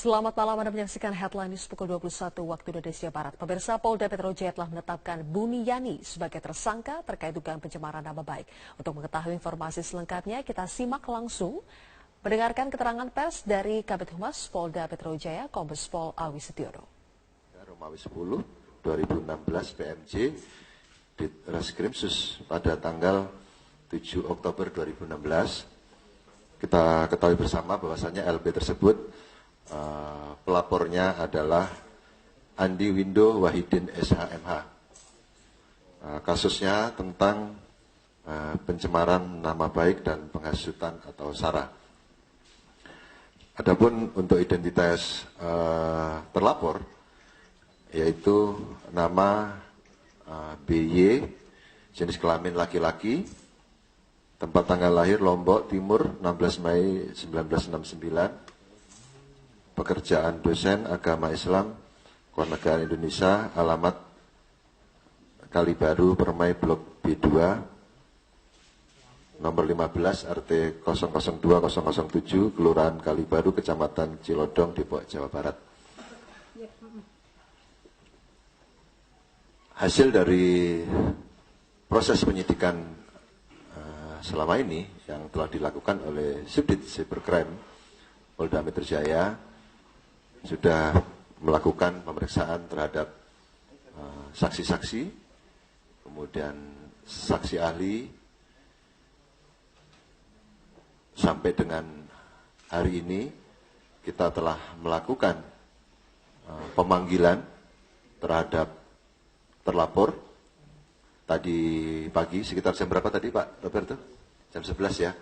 Selamat malam, Anda menyaksikan Headline News pukul 21 waktu Indonesia Barat. Pemirsa, Polda Metro Jaya telah menetapkan Buniyani sebagai tersangka terkait dugaan pencemaran nama baik. Untuk mengetahui informasi selengkapnya, kita simak langsung mendengarkan keterangan pers dari Kabid Humas Polda Metro Jaya, Kombes Pol Awi Setiono. Romawi 10 2016 PMJ di Reskrim Sus pada tanggal 7 Oktober 2016. Kita ketahui bersama bahwasannya LB tersebut pelapornya adalah Andi Windo Wahidin SHMH. Kasusnya tentang pencemaran nama baik dan penghasutan atau sara. Adapun untuk identitas terlapor, yaitu nama BY, jenis kelamin laki-laki, tempat tanggal lahir Lombok Timur 16 Mei 1969, pekerjaan dosen agama Islam, Kewarganegaraan Indonesia, alamat Kalibaru, Permai, Blok B2, nomor 15, RT 002007, Kelurahan Kalibaru, Kecamatan Cilodong, Depok, Jawa Barat. Hasil dari proses penyidikan selama ini yang telah dilakukan oleh Subdit Cybercrime Polda Metro Jaya sudah melakukan pemeriksaan terhadap saksi-saksi, kemudian saksi ahli, sampai dengan hari ini kita telah melakukan pemanggilan terhadap terlapor. Tadi pagi sekitar jam berapa tadi Pak Roberto? Jam 11 ya.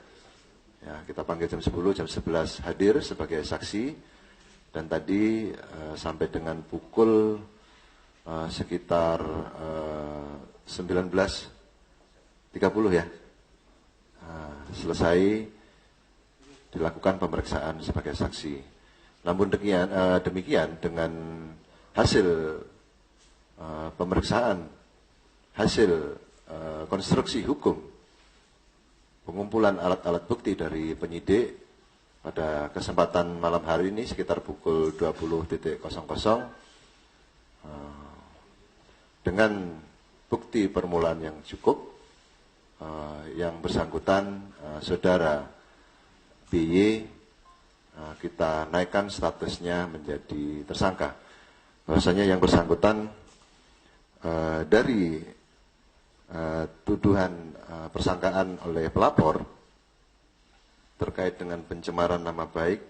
Ya, kita panggil jam 10, jam 11 hadir sebagai saksi. Dan tadi sampai dengan pukul sekitar 19.30 ya, selesai dilakukan pemeriksaan sebagai saksi. Namun demikian dengan hasil pemeriksaan, hasil konstruksi hukum, pengumpulan alat-alat bukti dari penyidik, pada kesempatan malam hari ini sekitar pukul 20.00 dengan bukti permulaan yang cukup, yang bersangkutan saudara BY kita naikkan statusnya menjadi tersangka. Bahwasanya yang bersangkutan dari tuduhan persangkaan oleh pelapor terkait dengan pencemaran nama baik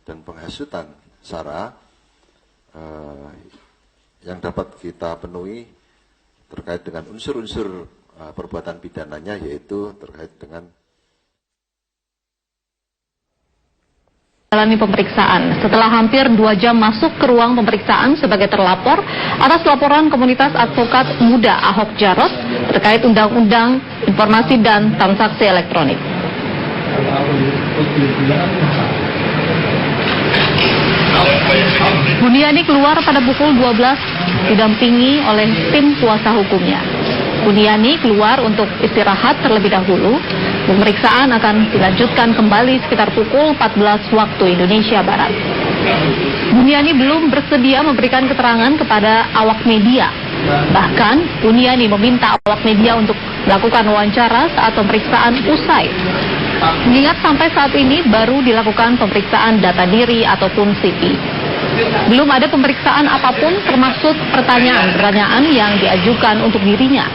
dan penghasutan sara yang dapat kita penuhi terkait dengan unsur-unsur perbuatan pidananya, yaitu terkait dengan menjalani pemeriksaan. Setelah hampir 2 jam masuk ke ruang pemeriksaan sebagai terlapor atas laporan komunitas advokat muda Ahok Jarot terkait Undang-Undang Informasi dan Transaksi Elektronik. Buniyani keluar pada pukul 12 didampingi oleh tim kuasa hukumnya. Buniyani keluar untuk istirahat terlebih dahulu. Pemeriksaan akan dilanjutkan kembali sekitar pukul 14 waktu Indonesia Barat. Buniyani belum bersedia memberikan keterangan kepada awak media. Bahkan Buniyani meminta awak media untuk melakukan wawancara saat pemeriksaan usai. Mengingat sampai saat ini baru dilakukan pemeriksaan data diri ataupun CP. Belum ada pemeriksaan apapun termasuk pertanyaan-pertanyaan yang diajukan untuk dirinya.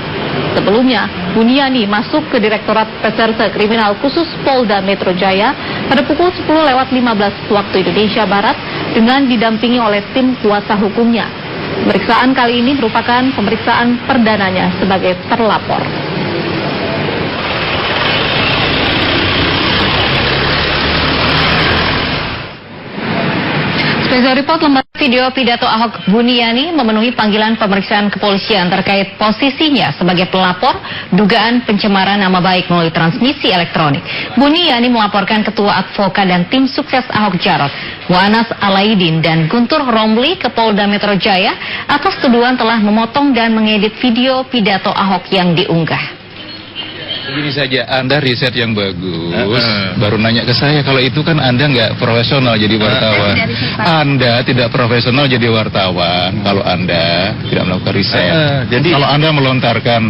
Sebelumnya, Buniyani masuk ke Direktorat Reserse Kriminal Khusus Polda Metro Jaya pada pukul 10.15 waktu Indonesia Barat dengan didampingi oleh tim kuasa hukumnya. Pemeriksaan kali ini merupakan pemeriksaan perdananya sebagai terlapor. Special Report lembaga video pidato Ahok Buniyani memenuhi panggilan pemeriksaan kepolisian terkait posisinya sebagai pelapor dugaan pencemaran nama baik melalui transmisi elektronik. Buniyani melaporkan Ketua Advokat dan Tim Sukses Ahok Jarot, Wanas Alaidin dan Guntur Romli ke Polda Metro Jaya atas tuduhan telah memotong dan mengedit video pidato Ahok yang diunggah. Begini saja, Anda riset yang bagus, baru nanya ke saya. Kalau itu kan Anda nggak profesional jadi wartawan. Anda tidak profesional jadi wartawan kalau Anda tidak melakukan riset. Jadi kalau Anda melontarkan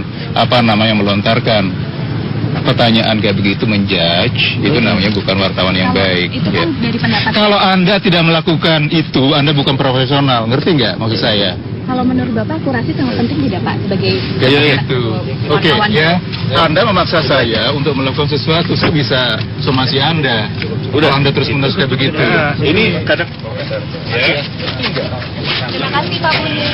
melontarkan pertanyaan kayak begitu, menjudge, itu namanya bukan wartawan yang baik. Itu kan dari pendapat. Kalau Anda tidak melakukan itu, Anda bukan profesional. Ngerti nggak maksud saya? Kalau menurut Bapak akurasi sangat penting tidak Pak sebagai itu. Oke, ya. Anda memaksa saya untuk melakukan sesuatu, saya bisa somasi Anda. Udah, Anda terus menerus kayak begitu. Ini kadang. Terima kasih Pak Buni.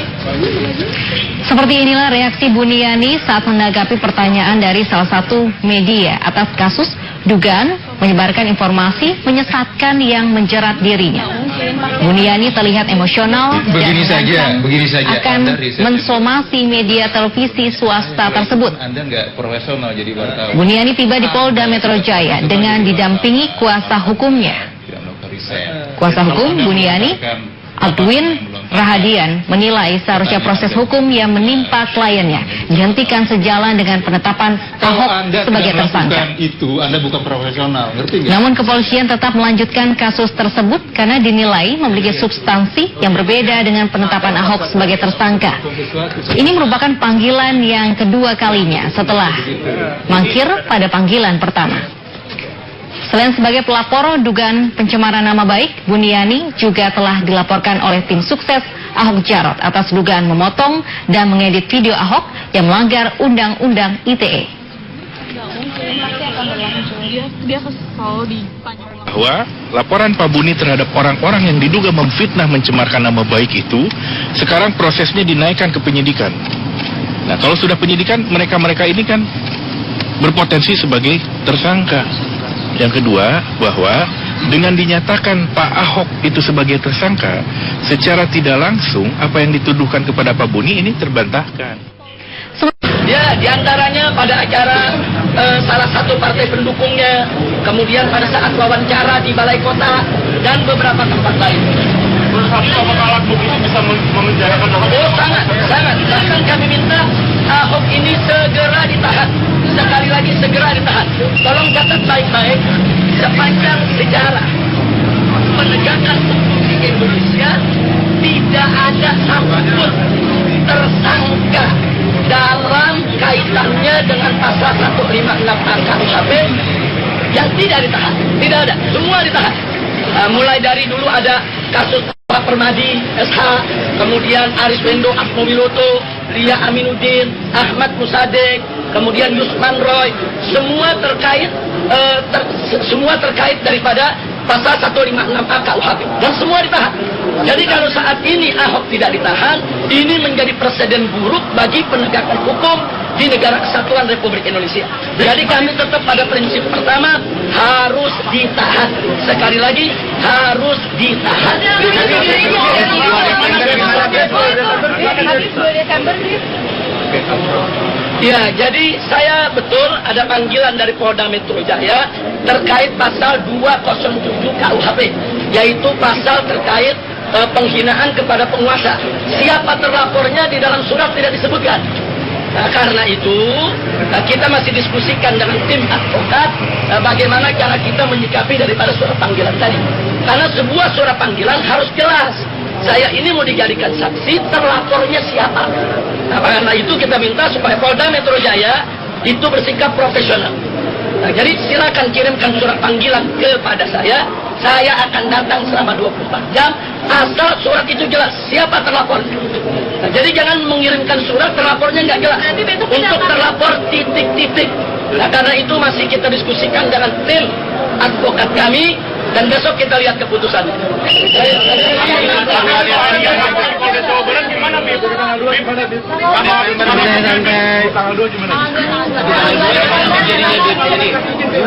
Seperti inilah reaksi Buniani saat menanggapi pertanyaan dari salah satu media atas kasus dugaan menyebarkan informasi menyesatkan yang menjerat dirinya. Buniani terlihat emosional Begini saja. akan mensomasi media televisi swasta tersebut. Anda nggak profesional jadi wartawan. Buniani tiba di Polda Metro Jaya dengan didampingi kuasa hukumnya. Tidak melakukan riset. Kuasa hukum Buniani, Adwin Rahadian, menilai seharusnya proses hukum yang menimpa kliennya dihentikan sejalan dengan penetapan Ahok sebagai tersangka. Itu Anda bukan profesional, ngerti nggak? Namun kepolisian tetap melanjutkan kasus tersebut karena dinilai memiliki substansi yang berbeda dengan penetapan Ahok sebagai tersangka. Ini merupakan panggilan yang kedua kalinya setelah mangkir pada panggilan pertama. Selain sebagai pelapor dugaan pencemaran nama baik, Buniani juga telah dilaporkan oleh tim sukses Ahok Jarot atas dugaan memotong dan mengedit video Ahok yang melanggar Undang-Undang ITE. Bahwa laporan Pak Buni terhadap orang-orang yang diduga memfitnah mencemarkan nama baik itu sekarang prosesnya dinaikkan ke penyidikan. Nah, kalau sudah penyidikan, mereka-mereka ini kan berpotensi sebagai tersangka. Yang kedua, bahwa dengan dinyatakan Pak Ahok itu sebagai tersangka, secara tidak langsung apa yang dituduhkan kepada Pak Buni ini terbantahkan. Ya, diantaranya pada acara salah satu partai pendukungnya, kemudian pada saat wawancara di Balai Kota, dan beberapa tempat lain. Apakah alat bukti itu bisa memenjarakan Ahok? Oh, sangat. Bahkan kami minta Ahok ini segera ditahan. Sekali lagi segera ditahan. Tolong catat baik-baik, sepanjang sejarah penegakan hukum di Indonesia tidak ada satupun tersangka dalam kaitannya dengan pasal 156 KUHP yang tidak ditahan. Tidak ada, semua ditahan. Mulai dari dulu ada kasus Pak Permadi, SH, kemudian Aris Wendo, Atmowiloto, Ria Aminuddin, Ahmad Musadek, kemudian Yusman Roy, semua terkait daripada pasal 156A KUHP dan semua ditahan. Jadi kalau saat ini Ahok tidak ditahan, ini menjadi presiden buruk bagi penegakan hukum di negara kesatuan Republik Indonesia. Jadi kami tetap pada prinsip pertama, harus ditahan. Sekali lagi, harus ditahan. Ya, jadi saya betul ada panggilan dari Polda Metro Jaya terkait pasal 207 KUHP, yaitu pasal terkait penghinaan kepada penguasa. Siapa terlapornya di dalam surat tidak disebutkan. Nah, karena itu kita masih diskusikan dengan tim advokat bagaimana cara kita menyikapi daripada surat panggilan tadi. Karena sebuah surat panggilan harus jelas. Saya ini mau dijadikan saksi, terlapornya siapa. Nah, karena itu kita minta supaya Polda Metro Jaya itu bersikap profesional. Nah, jadi silakan kirimkan surat panggilan kepada saya akan datang selama 24 jam, asal surat itu jelas siapa terlapor. Nah, jadi jangan mengirimkan surat terlapornya nggak jelas. Untuk terlapor titik-titik. Nah, karena itu masih kita diskusikan dengan tim advokat kami, dan besok kita lihat keputusannya.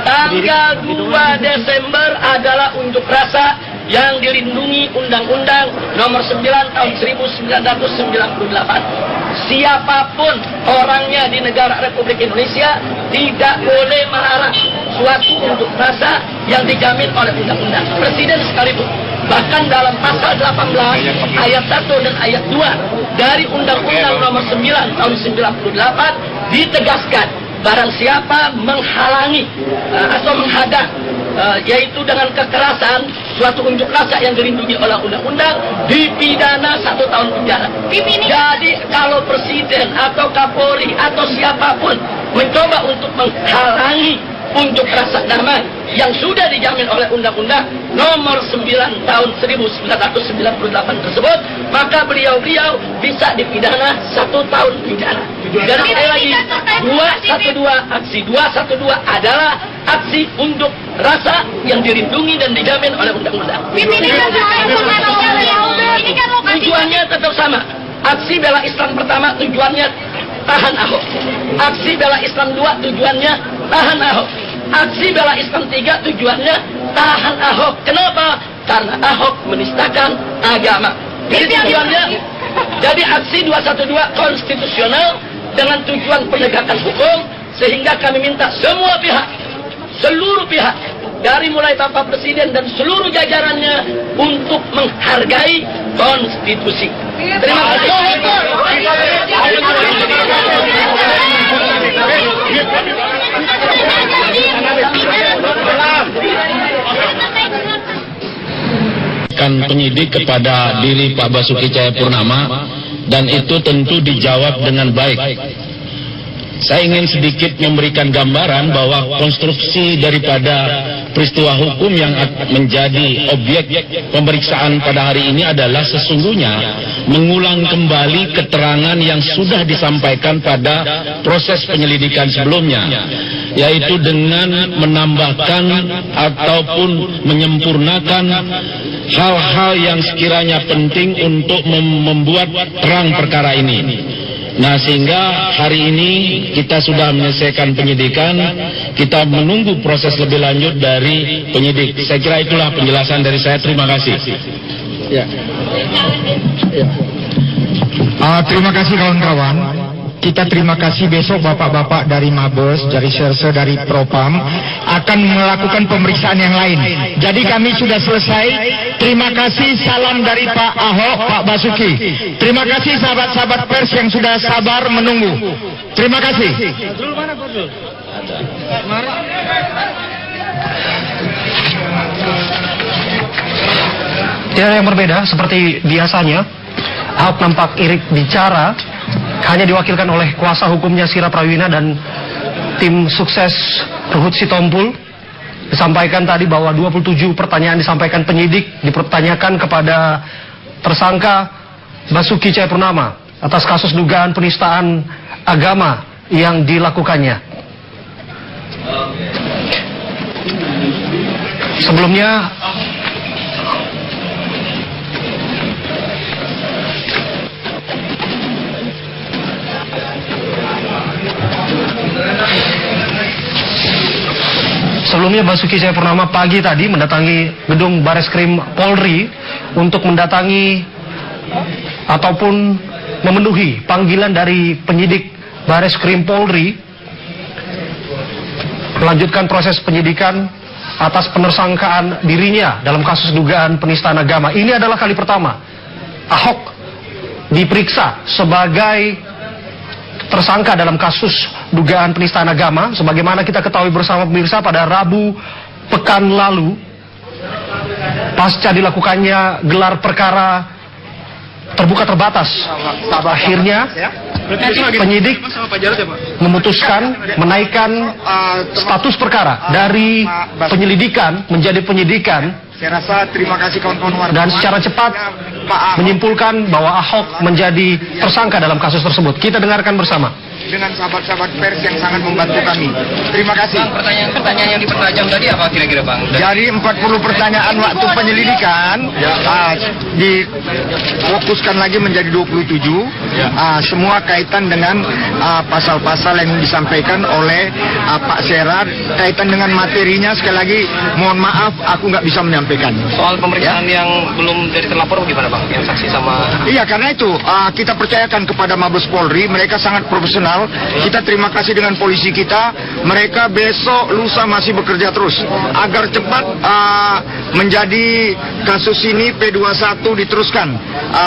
Tanggal 2 Desember adalah unjuk rasa yang dilindungi Undang-Undang Nomor 9 Tahun 1998. Siapapun orangnya di negara Republik Indonesia tidak boleh melarang suatu unjuk rasa yang dijamin oleh undang-undang. Presiden sekalipun. Bahkan dalam pasal 18 ayat 1 dan ayat 2 dari Undang-Undang Nomor 9 Tahun 98 ditegaskan barang siapa menghalangi atau menghadang yaitu dengan kekerasan suatu unjuk rasa yang dilindungi oleh undang-undang dipidana 1 tahun penjara. Jadi kalau presiden atau Kapolri atau siapapun mencoba untuk menghalangi unjuk rasa damai yang sudah dijamin oleh Undang-Undang Nomor 9 Tahun 1998 tersebut, maka beliau-beliau bisa dipidana 1 tahun penjara. Dan sekali lagi, 212 aksi 212 adalah aksi unjuk rasa yang dilindungi dan dijamin oleh Undang-Undang. Tujuannya tetap sama. Aksi bela Islam pertama tujuannya tahan Ahok. Aksi bela Islam 2 tujuannya tahan Ahok. Aksi bela Islam 3 tujuannya tahan Ahok. Kenapa? Karena Ahok menistakan agama. Jadi tujuannya, jadi aksi 212 konstitusional dengan tujuan penegakan hukum, sehingga kami minta semua pihak, seluruh pihak, dari mulai Bapak Presiden dan seluruh jajarannya untuk menghargai konstitusi. Terima kasih. Penyidik kepada diri Pak Basuki Cahayapurnama, dan itu tentu dijawab dengan baik. Saya ingin sedikit memberikan gambaran bahwa konstruksi daripada peristiwa hukum yang menjadi objek pemeriksaan pada hari ini adalah sesungguhnya mengulang kembali keterangan yang sudah disampaikan pada proses penyelidikan sebelumnya, yaitu dengan menambahkan ataupun menyempurnakan hal-hal yang sekiranya penting untuk membuat terang perkara ini. Nah, sehingga hari ini kita sudah menyelesaikan penyidikan, kita menunggu proses lebih lanjut dari penyidik. Saya kira itulah penjelasan dari saya. Terima kasih. Ya. Terima kasih kawan-kawan. Kita terima kasih besok bapak-bapak dari Mabes, dari Serse, dari Propam akan melakukan pemeriksaan yang lain. Jadi kami sudah selesai. Terima kasih, salam dari Pak Ahok, Pak Basuki. Terima kasih sahabat-sahabat pers yang sudah sabar menunggu. Terima kasih. Tidak ada yang berbeda seperti biasanya. Ahok nampak irit bicara, hanya diwakilkan oleh kuasa hukumnya Sira Prawina dan tim sukses Ruhut Sitompul. Disampaikan tadi bahwa 27 pertanyaan disampaikan penyidik dipertanyakan kepada tersangka Basuki Cahayapurnama atas kasus dugaan penistaan agama yang dilakukannya. Sebelumnya Basuki Cahayapurnama pagi tadi mendatangi gedung Bareskrim Polri untuk mendatangi ataupun memenuhi panggilan dari penyidik Bareskrim Polri, melanjutkan proses penyidikan atas penersangkaan dirinya dalam kasus dugaan penistaan agama. Ini adalah kali pertama Ahok diperiksa sebagai tersangka dalam kasus dugaan penistaan agama. Sebagaimana kita ketahui bersama pemirsa, pada Rabu pekan lalu, pasca dilakukannya gelar perkara terbuka terbatas, akhirnya penyidik memutuskan menaikkan status perkara dari penyelidikan menjadi penyidikan. Saya rasa terima kasih kawan-kawan wartawan. Dan secara cepat menyimpulkan bahwa Ahok menjadi tersangka dalam kasus tersebut. Kita dengarkan bersama. Dengan sahabat-sahabat pers yang sangat membantu kami. Terima kasih. Bang, pertanyaan yang dipertajam tadi apa kira-kira, Bang? Jadi 40 pertanyaan waktu penyelidikan difokuskan lagi menjadi 27. Semua kaitan dengan pasal-pasal yang disampaikan oleh Pak Sera, kaitan dengan materinya. Sekali lagi mohon maaf, aku nggak bisa menyampaikan. Soal pemeriksaan yang belum dari terlapor gimana, Bang? Yang saksi sama... Iya, karena itu kita percayakan kepada Mabes Polri, mereka sangat profesional. Kita terima kasih dengan polisi kita. Mereka besok lusa masih bekerja terus agar cepat menjadi kasus ini P21 diteruskan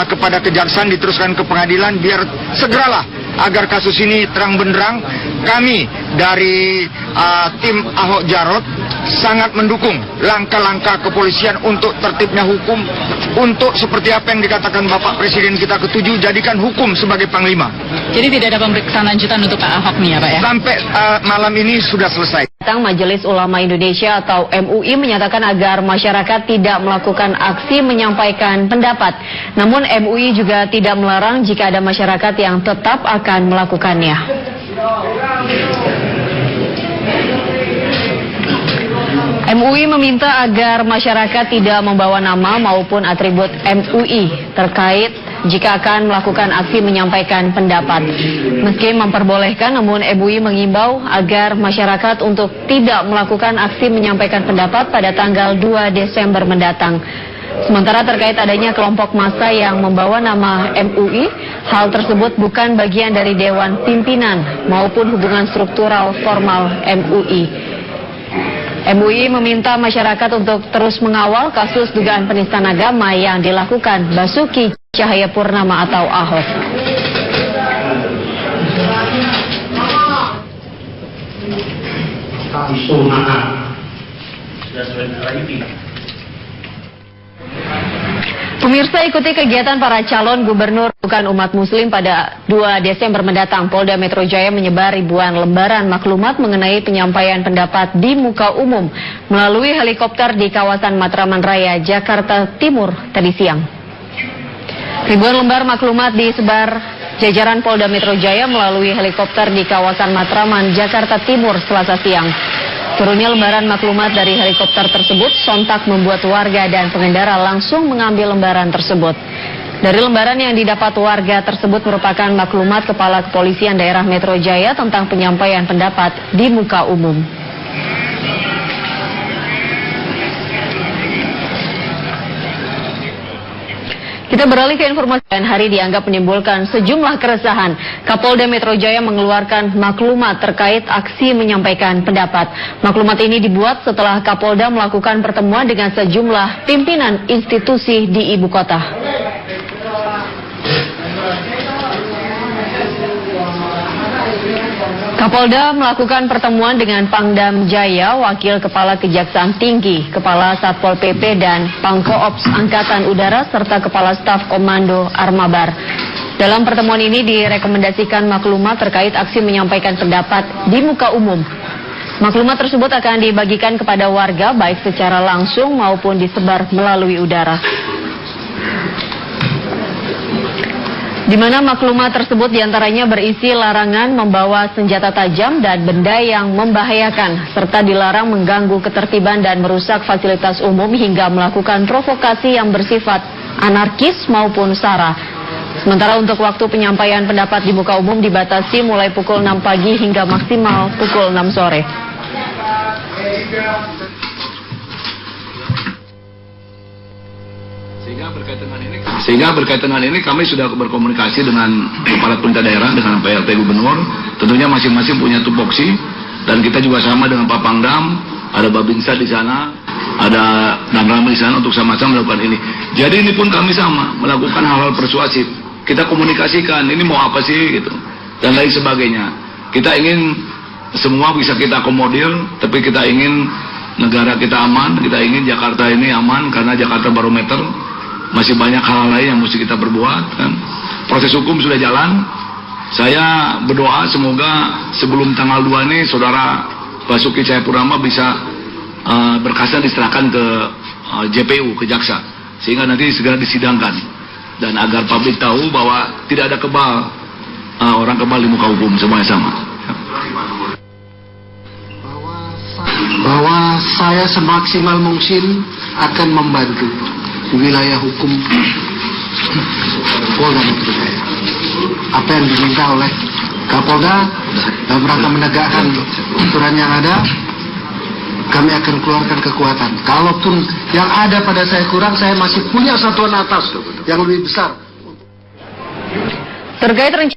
kepada kejaksaan, diteruskan ke pengadilan, biar segeralah agar kasus ini terang benderang. Kami dari tim Ahok Jarot sangat mendukung langkah-langkah kepolisian untuk tertibnya hukum, untuk seperti apa yang dikatakan Bapak Presiden kita ke-7, jadikan hukum sebagai panglima. Jadi tidak ada pemeriksaan lanjutan untuk Pak Ahok nih ya Pak ya? Sampai malam ini sudah selesai. Majelis Ulama Indonesia atau MUI menyatakan agar masyarakat tidak melakukan aksi menyampaikan pendapat. Namun MUI juga tidak melarang jika ada masyarakat yang tetap akan melakukannya. MUI meminta agar masyarakat tidak membawa nama maupun atribut MUI terkait jika akan melakukan aksi menyampaikan pendapat. Meski memperbolehkan, namun MUI mengimbau agar masyarakat untuk tidak melakukan aksi menyampaikan pendapat pada tanggal 2 Desember mendatang. Sementara terkait adanya kelompok massa yang membawa nama MUI, hal tersebut bukan bagian dari Dewan Pimpinan maupun hubungan struktural formal MUI. MUI meminta masyarakat untuk terus mengawal kasus dugaan penistaan agama yang dilakukan Basuki Cahayapurnama atau Ahok. Pemirsa, ikuti kegiatan para calon gubernur bukan umat muslim pada 2 Desember mendatang. Polda Metro Jaya menyebar ribuan lembaran maklumat mengenai penyampaian pendapat di muka umum melalui helikopter di kawasan Matraman Raya, Jakarta Timur tadi siang. Ribuan lembar maklumat disebar jajaran Polda Metro Jaya melalui helikopter di kawasan Matraman, Jakarta Timur Selasa siang. Turunnya lembaran maklumat dari helikopter tersebut sontak membuat warga dan pengendara langsung mengambil lembaran tersebut. Dari lembaran yang didapat warga tersebut merupakan maklumat Kepala Kepolisian Daerah Metro Jaya tentang penyampaian pendapat di muka umum. Kita beralih ke informasi lain. Hari dianggap menimbulkan sejumlah keresahan. Kapolda Metro Jaya mengeluarkan maklumat terkait aksi menyampaikan pendapat. Maklumat ini dibuat setelah Kapolda melakukan pertemuan dengan sejumlah pimpinan institusi di ibu kota. Kapolda melakukan pertemuan dengan Pangdam Jaya, Wakil Kepala Kejaksaan Tinggi, Kepala Satpol PP dan Pangkoops Angkatan Udara serta Kepala Staf Komando Armabar. Dalam pertemuan ini direkomendasikan maklumat terkait aksi menyampaikan pendapat di muka umum. Maklumat tersebut akan dibagikan kepada warga baik secara langsung maupun disebar melalui udara. Di mana maklumat tersebut diantaranya berisi larangan membawa senjata tajam dan benda yang membahayakan, serta dilarang mengganggu ketertiban dan merusak fasilitas umum hingga melakukan provokasi yang bersifat anarkis maupun sara. Sementara untuk waktu penyampaian pendapat di muka umum dibatasi mulai pukul 6 pagi hingga maksimal pukul 6 sore. Sehingga berkaitan dengan ini kami sudah berkomunikasi dengan kepala pemerintah daerah, dengan PLT Gubernur. Tentunya masing-masing punya tupoksi, dan kita juga sama dengan Pak Pangdam, ada Babinsa di sana, ada Danram di sana untuk sama-sama melakukan ini. Jadi ini pun kami sama melakukan hal-hal persuasif. Kita komunikasikan ini mau apa sih gitu dan lain sebagainya. Kita ingin semua bisa kita akomodir, tapi kita ingin negara kita aman, kita ingin Jakarta ini aman karena Jakarta barometer. Masih banyak hal lain yang mesti kita perbuat kan. Proses hukum sudah jalan. Saya berdoa semoga sebelum tanggal 2 ini saudara Basuki Cahayapurnama bisa berkasnya diserahkan ke JPU, ke jaksa, sehingga nanti segera disidangkan, dan agar publik tahu bahwa tidak ada kebal, orang kebal di muka hukum, semuanya sama. Bahwa saya semaksimal mungkin akan membantu wilayah hukum Polda Metro Jaya. Apa yang diminta oleh Kapolda dalam rangka menegakkan aturan yang ada, kami akan keluarkan kekuatan. Kalaupun yang ada pada saya kurang, saya masih punya satuan atas yang lebih besar. Terkait rencana